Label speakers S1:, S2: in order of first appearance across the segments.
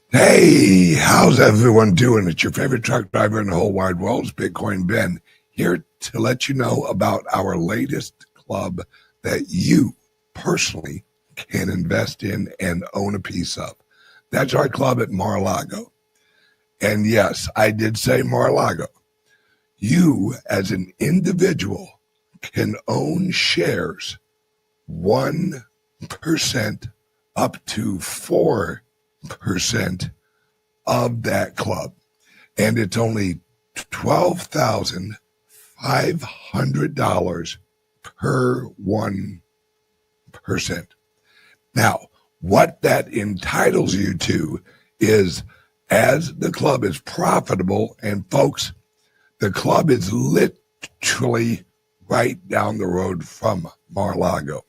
S1: Hey, how's everyone doing? It's your favorite truck driver in the whole wide world, it's Bitcoin Ben, here to let you know about our latest club that you personally can invest in and own a piece of. That's our club at Mar-a-Lago. And yes, I did say Mar-a-Lago. You, as an individual, can own shares 1% up to 4% of that club. And it's only $12,500 per 1%. Now, what that entitles you to is, as the club is profitable, and folks, the club is literally right down the road from Mar-a-Lago.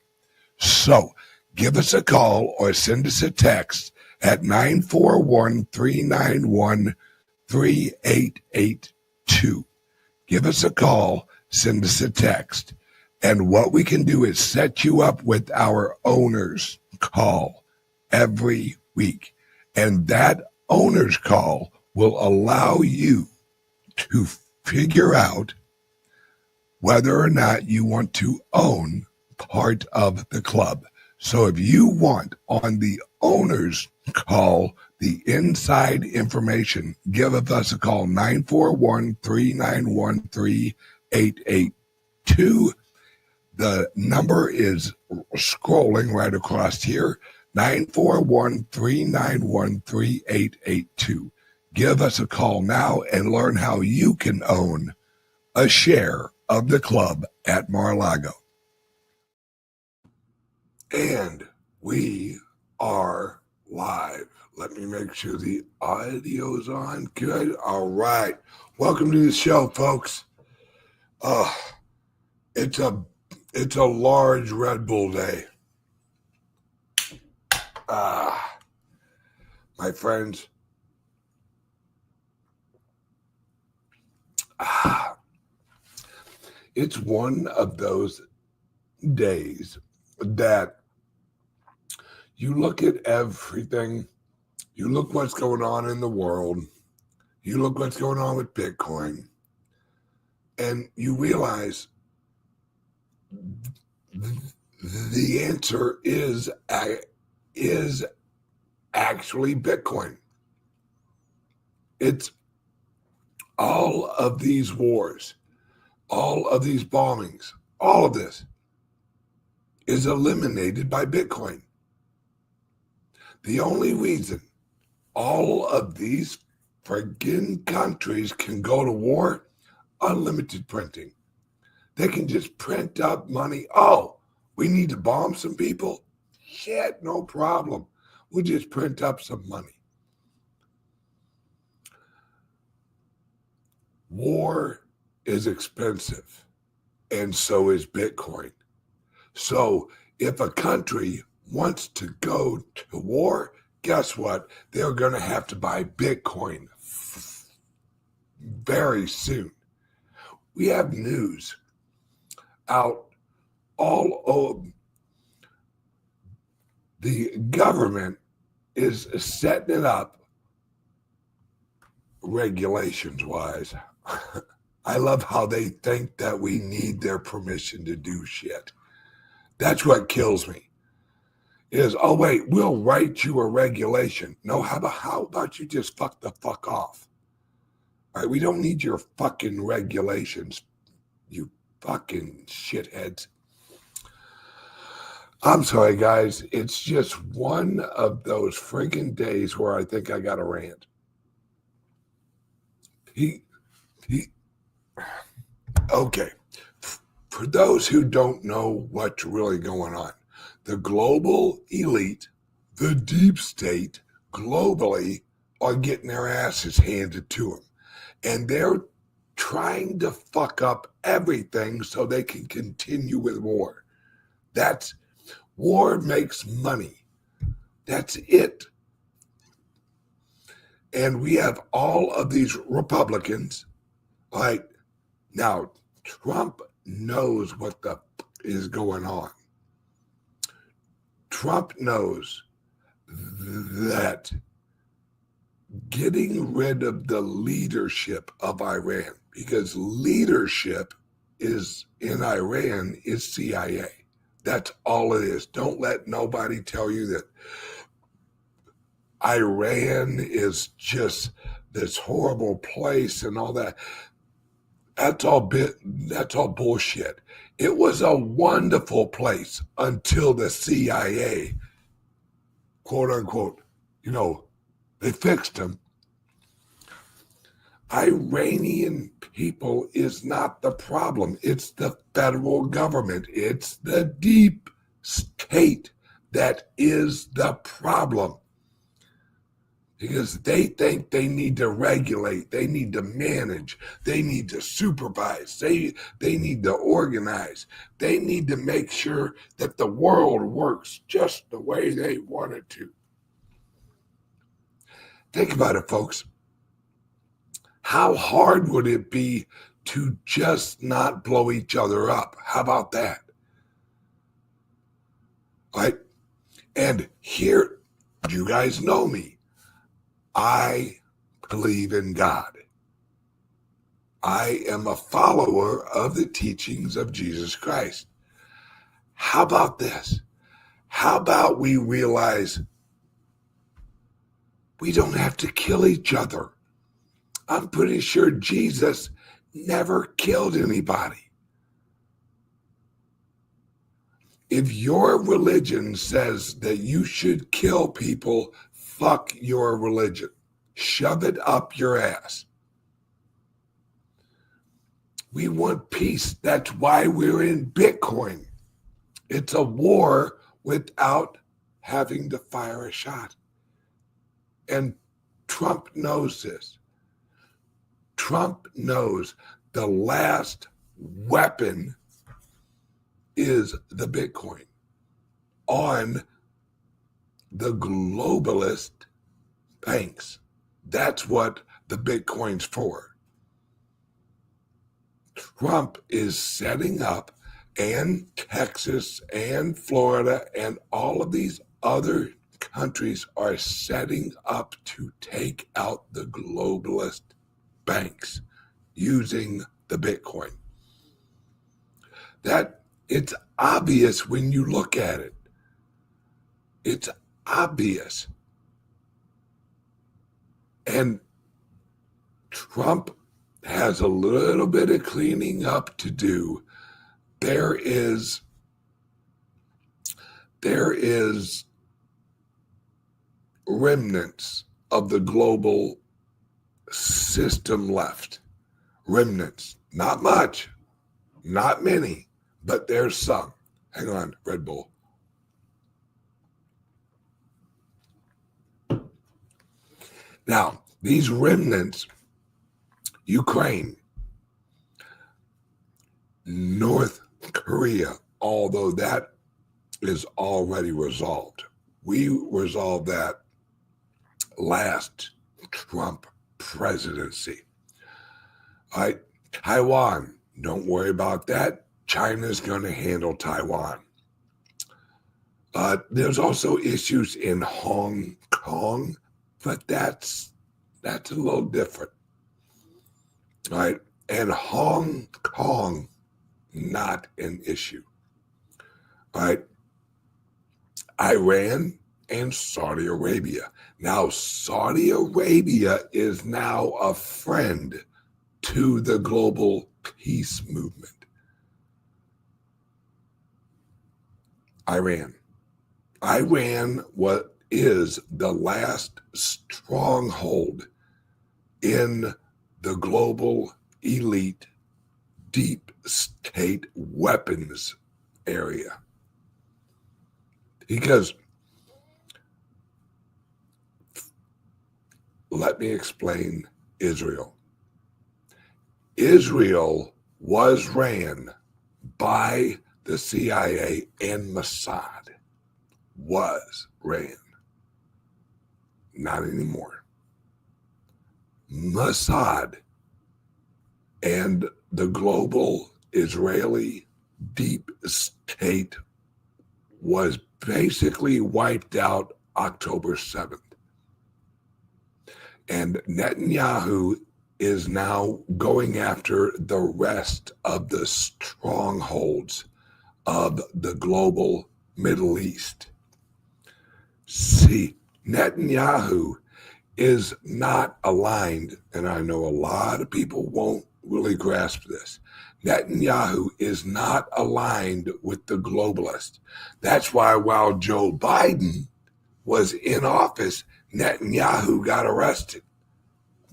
S1: So give us a call or send us a text at 941-391-3882. Give us a call, send us a text, and what we can do is set you up with our owner's call every week. And that owner's call will allow you to figure out whether or not you want to own part of the club. So if you want on the owner's call the inside information, give us a call, 941-391-3882. The number is scrolling right across here, 941-391-3882. Give us a call now and learn how you can own a share of the club at Mar-a-Lago. And we are live. Let me make sure the audio's on. Good. All right. Welcome to the show, folks. It's a large Red Bull day. My friends. It's one of those days that you look at everything, you look what's going on in the world, you look what's going on with Bitcoin, and you realize the answer is actually Bitcoin. It's all of these wars, all of these bombings, all of this is eliminated by Bitcoin. The only reason all of these friggin' countries can go to war, unlimited printing. They can just print up money. Oh, we need to bomb some people? Shit, no problem. We'll just print up some money. War is expensive, and so is Bitcoin. So if a country wants to go to war, guess what? They're going to have to buy Bitcoin very soon. We have news out all over. The government is setting it up regulations-wise. I love how they think that we need their permission to do shit. That's what kills me. Is, oh wait, we'll write you a regulation. No, how about you just fuck the fuck off? All right, we don't need your fucking regulations, you fucking shitheads. I'm sorry, guys. It's just one of those friggin' days where I think I got a rant. Okay. For those who don't know what's really going on, the global elite, the deep state, globally are getting their asses handed to them. And they're trying to fuck up everything so they can continue with war. War makes money. That's it. And we have all of these Republicans. Like, now, Trump knows what the is going on. Trump knows that getting rid of the leadership of Iran, because leadership is in Iran is CIA. That's all it is. Don't let nobody tell you that Iran is just this horrible place and all that. That's all bullshit. It was a wonderful place until the CIA, quote unquote, they fixed them. Iranian people is not the problem. It's the federal government. It's the deep state that is the problem. Because they think they need to regulate, they need to manage, they need to supervise, they need to organize, they need to make sure that the world works just the way they want it to. Think about it, folks. How hard would it be to just not blow each other up? How about that? Right? And here, you guys know me. I believe in God. I am a follower of the teachings of Jesus Christ. How about this? How about we realize we don't have to kill each other? I'm pretty sure Jesus never killed anybody. If your religion says that you should kill people, fuck your religion. Shove it up your ass. We want peace. That's why we're in Bitcoin. It's a war without having to fire a shot. And Trump knows this. Trump knows the last weapon is the Bitcoin on the globalist banks. That's what the Bitcoin's for. Trump is setting up, and Texas and Florida and all of these other countries are setting up to take out the globalist banks using the Bitcoin. That it's obvious when you look at it. It's obvious. And Trump has a little bit of cleaning up to do. There is remnants of the global system left. Remnants. Not much, not many, but there's some. Hang on, Red Bull. Now, these remnants, Ukraine, North Korea, although that is already resolved. We resolved that last Trump presidency. All right, Taiwan, don't worry about that. China's going to handle Taiwan. There's also issues in Hong Kong, but that's a little different. All right, and Hong Kong, not an issue. All right, Iran and Saudi Arabia. Now, Saudi Arabia is now a friend to the global peace movement. Iran what is the last stronghold in the global elite deep state weapons area. Because, let me explain Israel. Israel was ran by the CIA and Mossad. Was ran. Not anymore. Mossad and the global Israeli deep state was basically wiped out October 7th. And Netanyahu is now going after the rest of the strongholds of the global Middle East. See, Netanyahu is not aligned, and I know a lot of people won't really grasp this. Netanyahu is not aligned with the globalists. That's why while Joe Biden was in office, Netanyahu got arrested.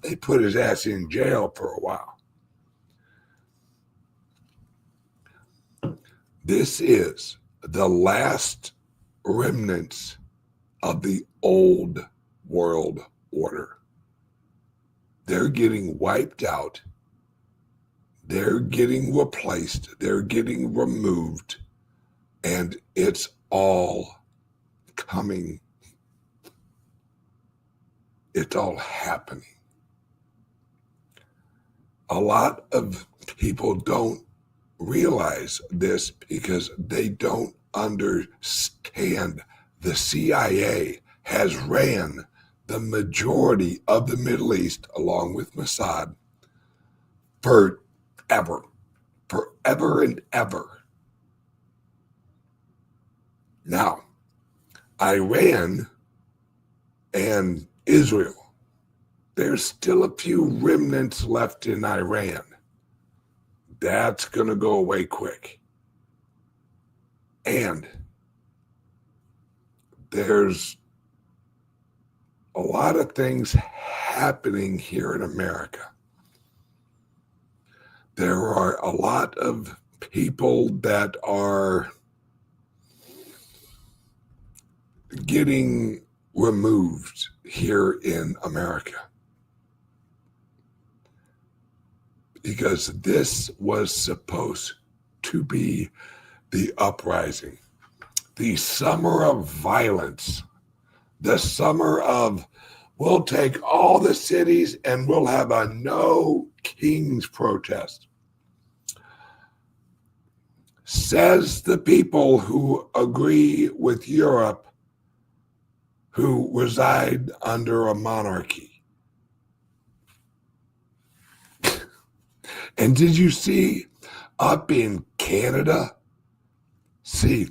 S1: They put his ass in jail for a while. This is the last remnants of the old world order. They're getting wiped out. They're getting replaced. They're getting removed. And it's all coming. It's all happening. A lot of people don't realize this because they don't understand the CIA has ran the majority of the Middle East along with Mossad forever and ever. Now, Iran and Israel, there's still a few remnants left in Iran. That's going to go away quick. And there's a lot of things happening here in America. There are a lot of people that are getting removed here in America. Because this was supposed to be the uprising, the summer of violence, the summer of we'll take all the cities and we'll have a no kings protest. Says the people who agree with Europe, who reside under a monarchy. And did you see up in Canada? See,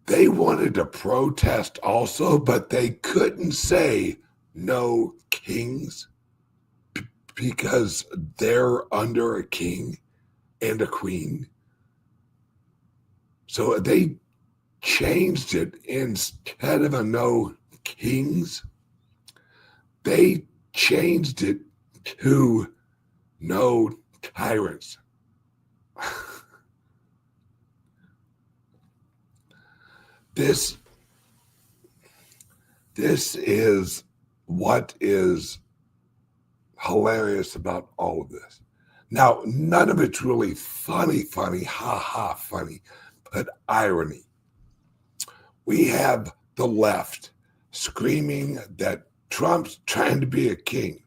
S1: they wanted to protest also, but they couldn't say no kings because they're under a king and a queen. So they changed it. Instead of a no kings, they changed it to no tyrants. This is what is hilarious about all of this. Now, none of it's really funny, ha funny, but irony. We have the left screaming that Trump's trying to be a king.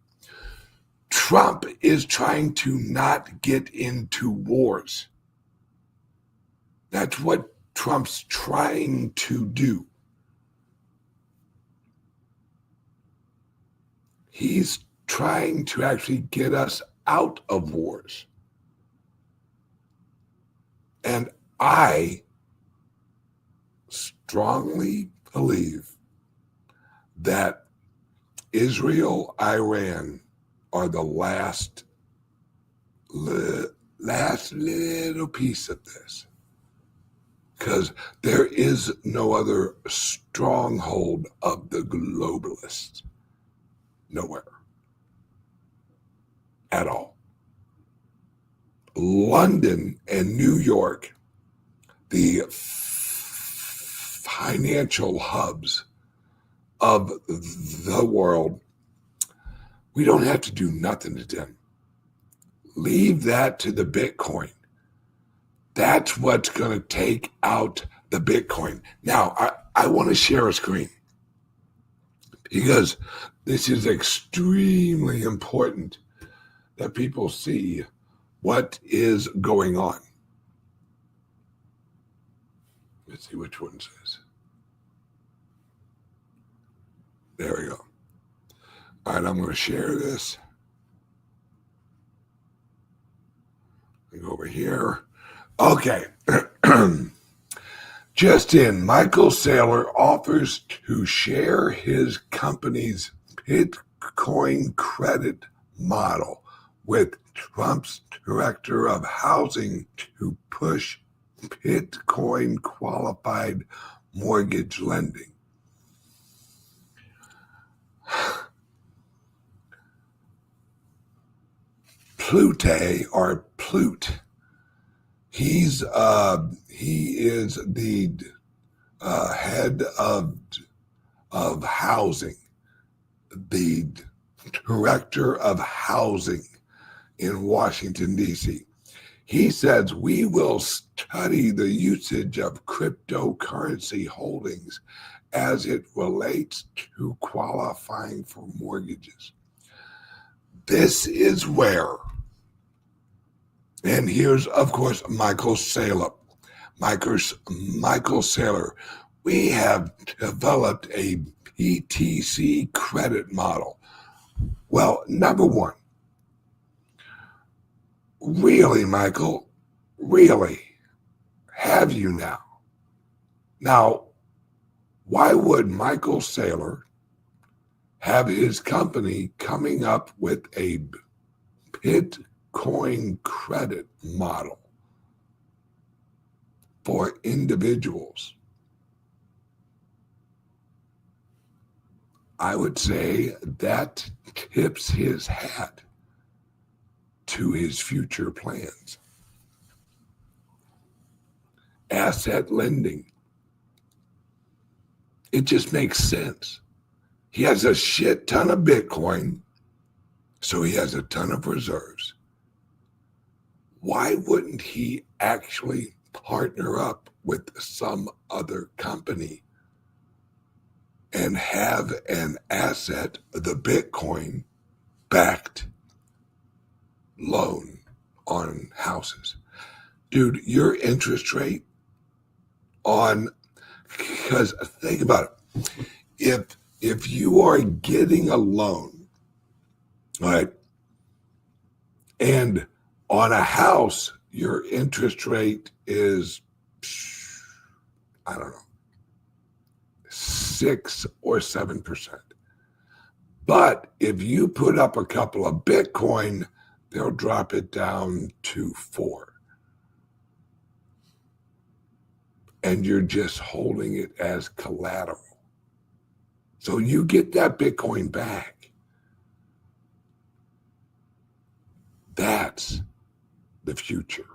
S1: Trump is trying to not get into wars. That's what Trump's trying to do. He's trying to actually get us out of wars. And I strongly believe that Israel, Iran are the last little piece of this. Because there is no other stronghold of the globalists. Nowhere. At all. London and New York, the financial hubs of the world, we don't have to do nothing to them. Leave that to the Bitcoin. That's what's going to take out the Bitcoin. Now, I want to share a screen because this is extremely important that people see what is going on. Let's see which one says. There we go. All right, I'm going to share this. Go over here. Okay. Just in, Michael Saylor offers to share his company's Bitcoin credit model with Trump's director of housing to push Bitcoin qualified mortgage lending. Plute, or Plute, he is the head of housing, the director of housing in Washington, D.C. He says we will study the usage of cryptocurrency holdings as it relates to qualifying for mortgages. This is where, and here's, of course, Michael Saylor. Michael Saylor, we have developed a BTC credit model. Well, number one, really, Michael, really, have you now? Now, why would Michael Saylor have his company coming up with a Bitcoin credit model for individuals? I would say that tips his hat to his future plans. Asset lending. It just makes sense. He has a shit ton of Bitcoin, so he has a ton of reserves. Why wouldn't he actually partner up with some other company and have an asset, the Bitcoin backed loan on houses? Dude, your interest rate on, because think about it, if you are getting a loan, right, and on a house, your interest rate is, I don't know, 6 or 7%. But if you put up a couple of Bitcoin, they'll drop it down to 4. And you're just holding it as collateral. So you get that Bitcoin back. That's the future.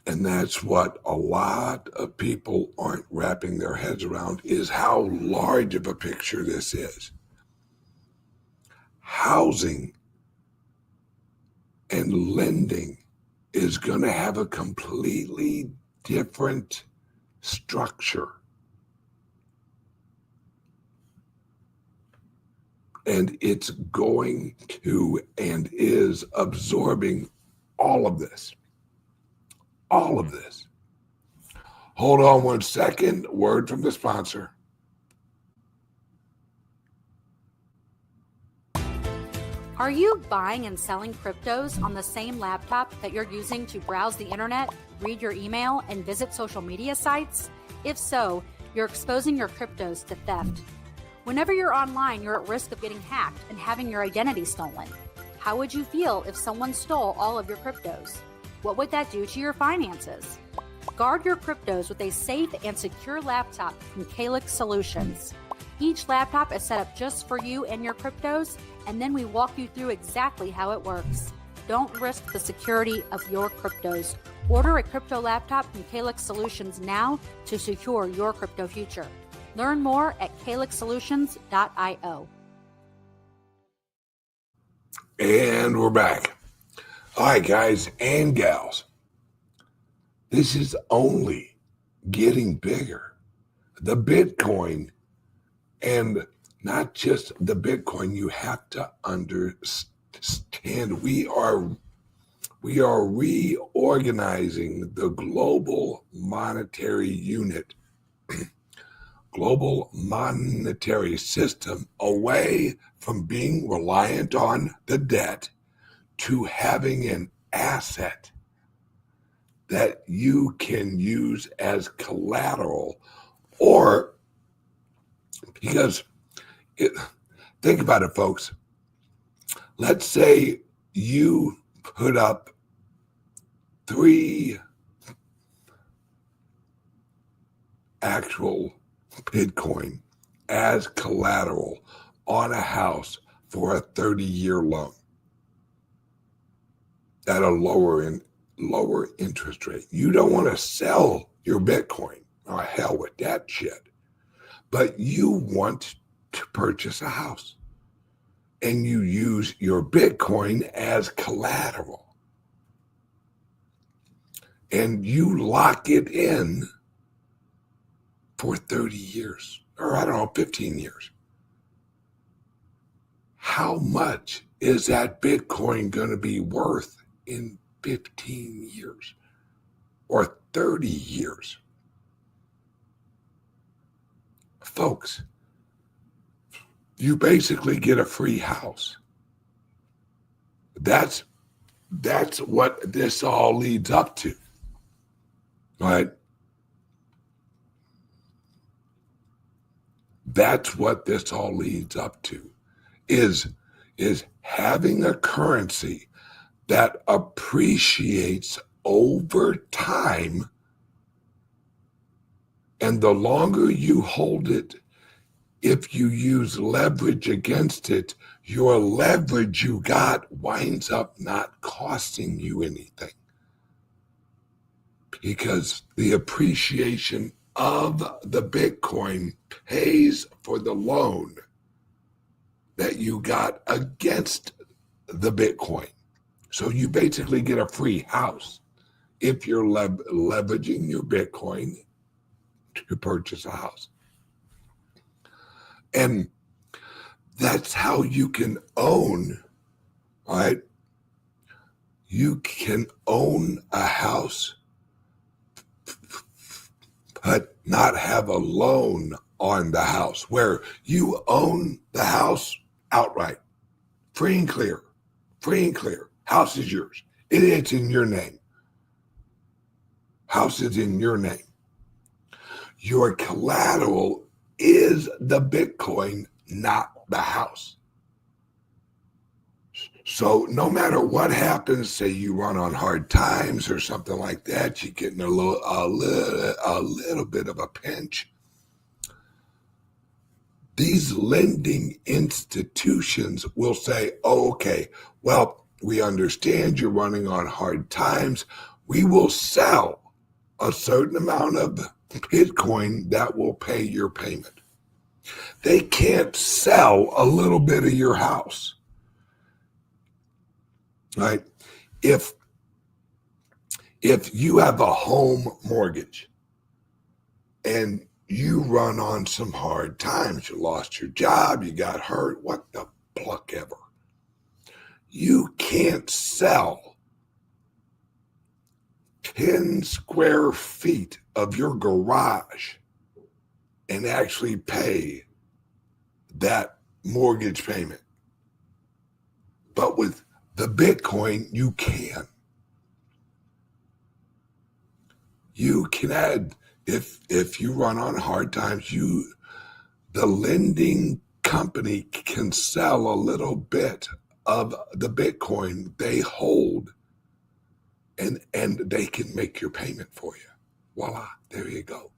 S1: And that's what a lot of people aren't wrapping their heads around, is how large of a picture this is. Housing and lending is going to have a completely different structure. And it's going to and is absorbing all of this. All of this. Hold on one second. Word from the sponsor.
S2: Are you buying and selling cryptos on the same laptop that you're using to browse the internet, read your email, and visit social media sites? If so, you're exposing your cryptos to theft. Whenever you're online, you're at risk of getting hacked and having your identity stolen. How would you feel if someone stole all of your cryptos? What would that do to your finances? Guard your cryptos with a safe and secure laptop from CALIX Solutions. Each laptop is set up just for you and your cryptos, and then we walk you through exactly how it works. Don't risk the security of your cryptos. Order a crypto laptop from CALIX Solutions now to secure your crypto future. Learn more at calixsolutions.io.
S1: And we're back. All right, guys and gals, this is only getting bigger. The Bitcoin, and not just the Bitcoin, you have to understand we are reorganizing the global monetary unit. global monetary system away from being reliant on the debt to having an asset that you can use as collateral, or because think about it, folks. Let's say you put up 3 actual Bitcoin as collateral on a house for a 30-year loan at a lower interest rate. You don't want to sell your Bitcoin. Oh, hell with that shit. But you want to purchase a house, and you use your Bitcoin as collateral, and you lock it in for 30 years, or I don't know, 15 years. How much is that Bitcoin going to be worth in 15 years or 30 years? Folks, you basically get a free house. That's what this all leads up to, right? That's what this all leads up to, is having a currency that appreciates over time. And the longer you hold it, if you use leverage against it, your leverage you got winds up not costing you anything, because the appreciation of the Bitcoin pays for the loan that you got against the Bitcoin. So you basically get a free house if you're leveraging your Bitcoin to purchase a house. And that's how you can own, right? You can own a house, but not have a loan on the house, where you own the house outright, free and clear, free and clear. House is yours. It's in your name. House is in your name. Your collateral is the Bitcoin, not the house. So no matter what happens, say you run on hard times or something like that, you get in a little bit of a pinch. These lending institutions will say, oh, okay, well, we understand you're running on hard times. We will sell a certain amount of Bitcoin that will pay your payment. They can't sell a little bit of your house, right? If you have a home mortgage and you run on some hard times, you lost your job, you got hurt, what the pluck ever, you can't sell 10 square feet of your garage and actually pay that mortgage payment. But with the Bitcoin, you can. You can add, if you run on hard times, the lending company can sell a little bit of the Bitcoin they hold, and they can make your payment for you. Voila, there you go.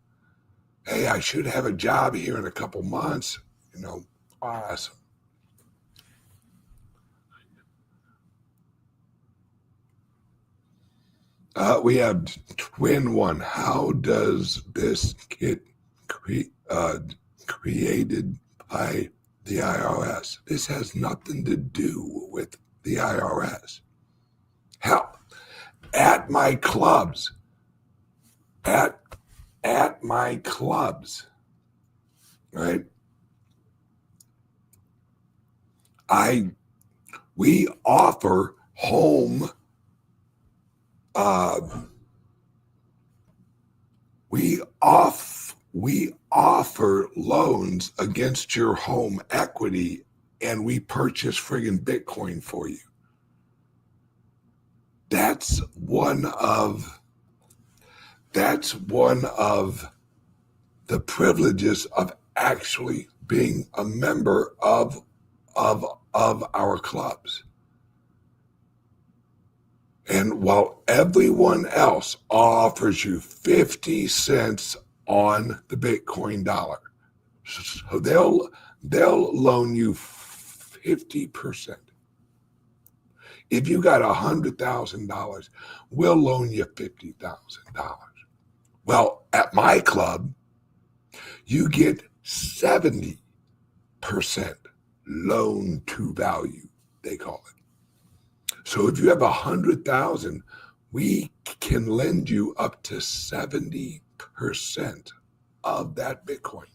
S1: Hey, I should have a job here in a couple months. Awesome. We have Twin One. How does this get created by the IRS? This has nothing to do with the IRS. Hell, at my clubs, right? We offer home. We we offer loans against your home equity, and we purchase friggin' Bitcoin for you. That's one of the privileges of actually being a member of our clubs. And while everyone else offers you 50 cents on the Bitcoin dollar, so they'll loan you 50%. If you got $100,000, we'll loan you $50,000. Well, at my club, you get 70% loan to value, they call it. So if you have 100,000, we can lend you up to 70% of that Bitcoin.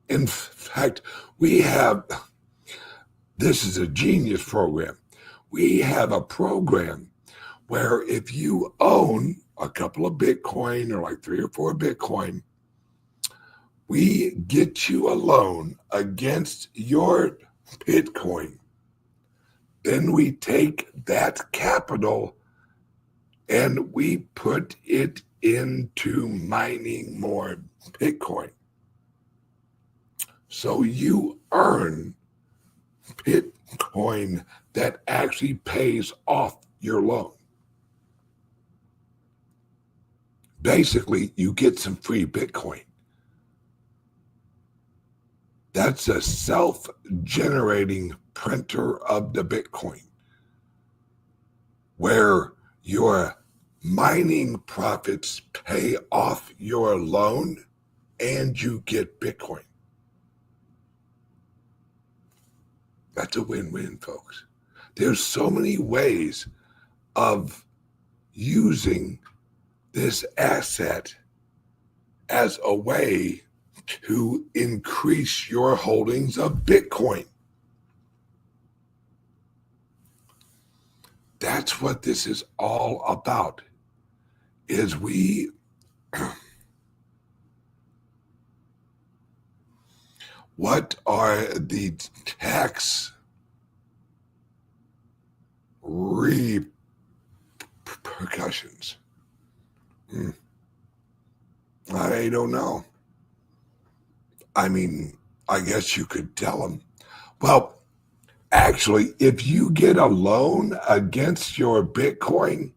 S1: In fact, this is a genius program. We have a program where if you own a couple of Bitcoin or like 3 or 4 Bitcoin, we get you a loan against your Bitcoin. Then we take that capital and we put it into mining more Bitcoin. So you earn Bitcoin that actually pays off your loan. Basically, you get some free Bitcoin. That's a self-generating printer of the Bitcoin, where your mining profits pay off your loan and you get Bitcoin. That's a win-win, folks. There's so many ways of using this asset as a way to increase your holdings of Bitcoin. That's what this is all about, is what are the tax repercussions? I don't know. I mean, I guess you could tell them. Well, actually, if you get a loan against your Bitcoin,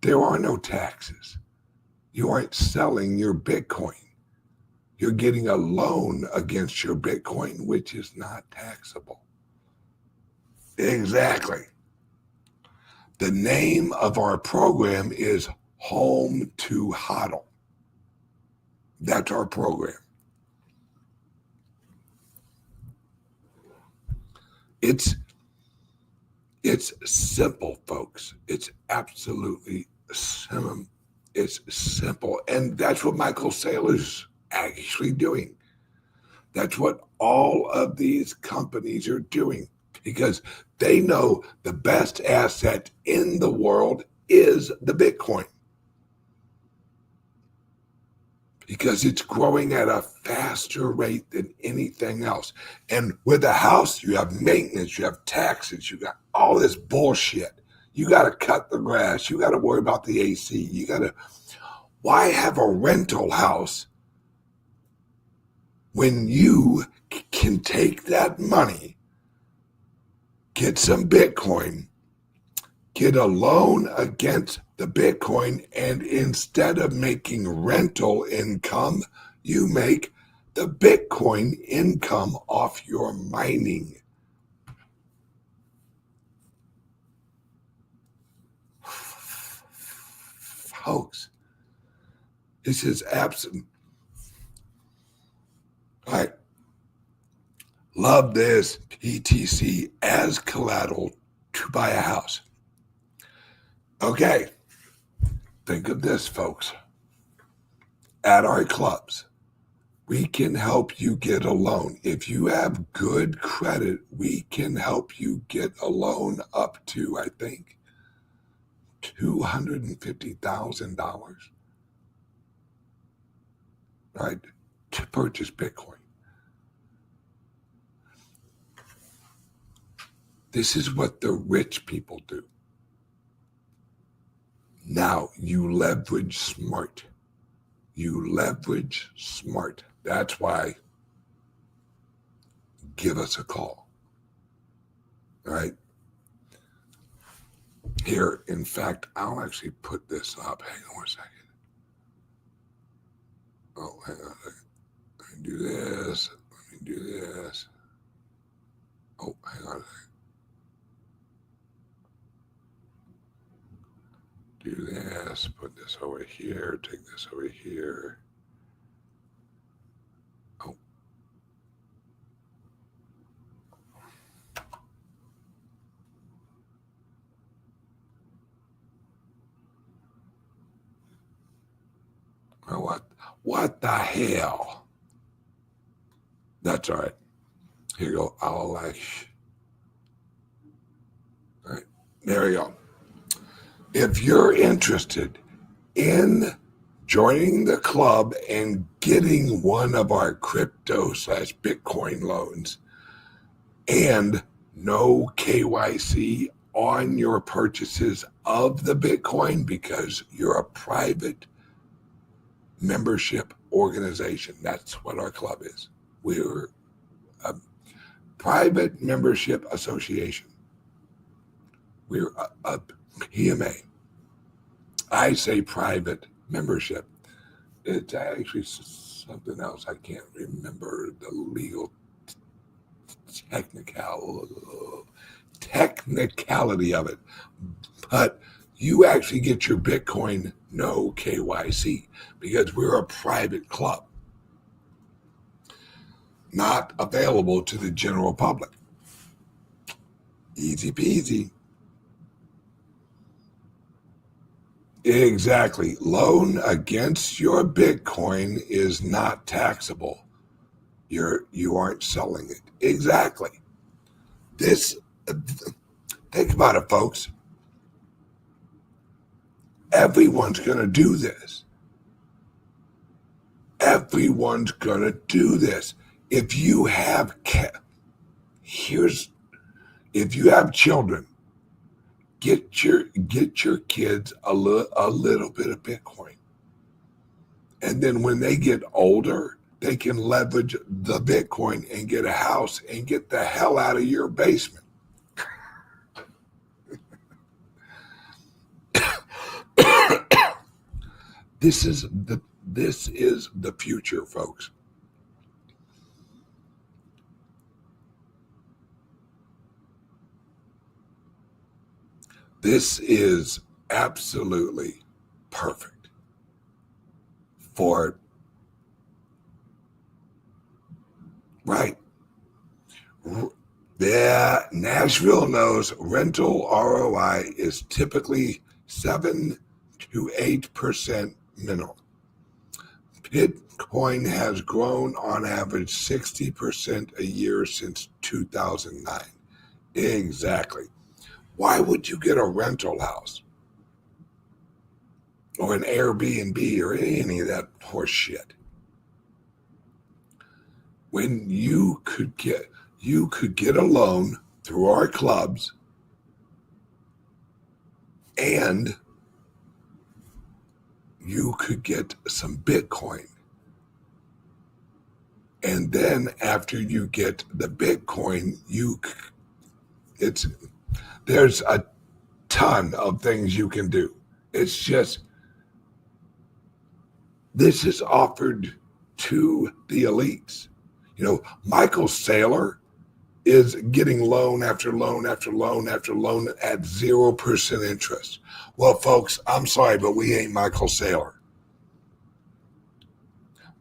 S1: there are no taxes. You aren't selling your Bitcoin. You're getting a loan against your Bitcoin, which is not taxable. Exactly. The name of our program is Home to HODL. That's our program. It's simple, folks. It's absolutely simple. It's simple. And that's what Michael Saylor's actually doing. That's what all of these companies are doing, because they know the best asset in the world is the Bitcoin, because it's growing at a faster rate than anything else. And with a house, you have maintenance, you have taxes, you got all this bullshit. You got to cut the grass. You got to worry about the AC. Why have a rental house when you can take that money, get some Bitcoin, get a loan against the Bitcoin, and instead of making rental income, you make the Bitcoin income off your mining. Folks, this is absolute. I love this PTC as collateral to buy a house. Okay, think of this, folks. At our clubs, we can help you get a loan. If you have good credit, we can help you get a loan up to, I think, $250,000. right, to purchase Bitcoin. This is what the rich people do. Now you leverage smart. You leverage smart. That's why give us a call. All right. Here, in fact, I'll actually put this up. Hang on a second. Oh, hang on a second. Let me do this. Let me do this. Oh, hang on a second. Do this. Put this over here. Take this over here. Oh. Oh, what the hell? That's all right. Here you go. All right. There you go. If you're interested in joining the club and getting one of our crypto/Bitcoin loans and no KYC on your purchases of the Bitcoin because you're a private membership organization. That's what our club is. We're a private membership association. We're a PMA. I say private membership. It's actually something else. I can't remember the legal technicality of it. But you actually get your Bitcoin no KYC because we're a private club, not available to the general public. Easy peasy. Exactly. Loan against your Bitcoin is not taxable. You aren't selling it. Exactly. Think about it, folks. Everyone's going to do this. Everyone's going to do this. If you have if you have children, get your kids a little bit of Bitcoin. And then when they get older, they can leverage the Bitcoin and get a house and get the hell out of your basement. This is the future, folks. This is absolutely perfect for right. Yeah, Nashville knows rental ROI is typically 7 to 8% minimum. Bitcoin has grown on average 60% a year since 2009. Exactly. Why would you get a rental house or an Airbnb or any of that horse shit when you could get a loan through our clubs and you could get some Bitcoin. And then after you get the Bitcoin, there's a ton of things you can do. It's just, this is offered to the elites. You know, Michael Saylor is getting loan after loan after loan after loan at 0% interest. Well, folks, I'm sorry, but we ain't Michael Saylor.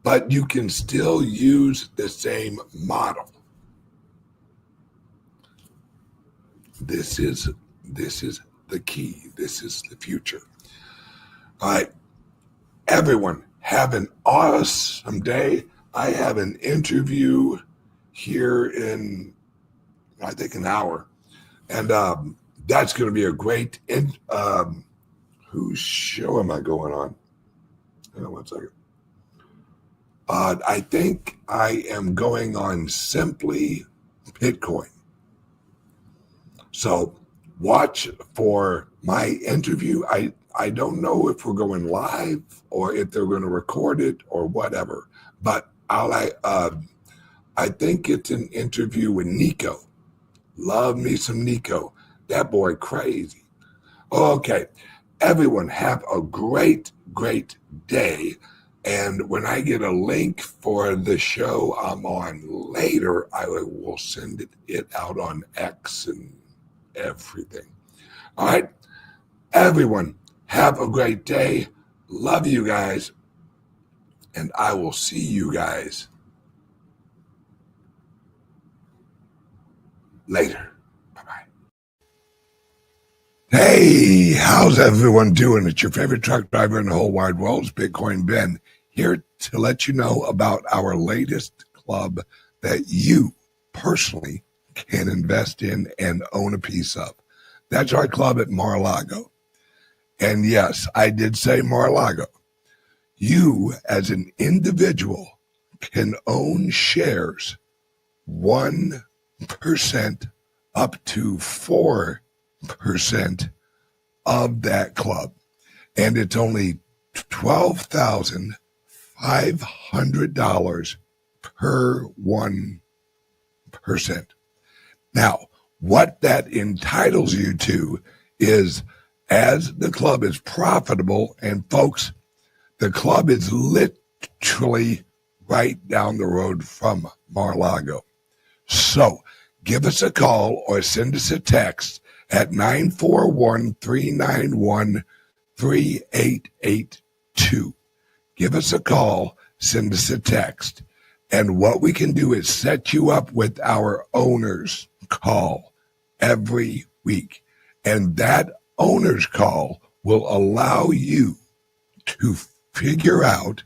S1: But you can still use the same model. This is the key. This is the future. All right. Everyone, have an awesome day. I have an interview here in, I think, an hour. And that's going to be a great, whose show am I going on? Hang on one second. I think I am going on Simply Bitcoin. So watch for my interview. I don't know if we're going live or if they're going to record it or whatever, but I think it's an interview with Nico. Love me some Nico. That boy crazy. Okay, everyone have a great, great day. And when I get a link for the show I'm on later, I will send it out on X and everything. All right, everyone, have a great day. Love you guys. And I will see you guys later. Bye-bye. Hey, how's everyone doing? It's your favorite truck driver in the whole wide world, it's Bitcoin Ben, here to let you know about our latest club that you personally can invest in and own a piece of. That's our club at Mar-a-Lago. And yes, I did say Mar-a-Lago. You, as an individual, can own shares 1% up to 4% of that club. And it's only $12,500 per 1%. Now, what that entitles you to is, as the club is profitable, and folks, the club is literally right down the road from Mar-a-Lago. So give us a call or send us a text at 941-391-3882. Give us a call, send us a text. And what we can do is set you up with our owner's call every week. And that owner's call will allow you to figure out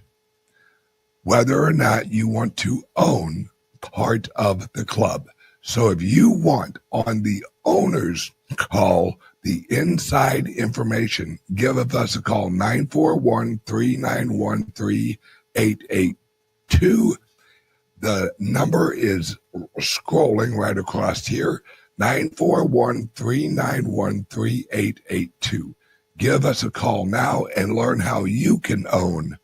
S1: whether or not you want to own part of the club. So if you want on the owner's call the inside information, give us a call, 941-391-3882. The number is scrolling right across here, 941-391-3882. Give us a call now and learn how you can own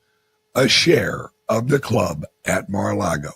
S1: a share of the club at Mar-a-Lago.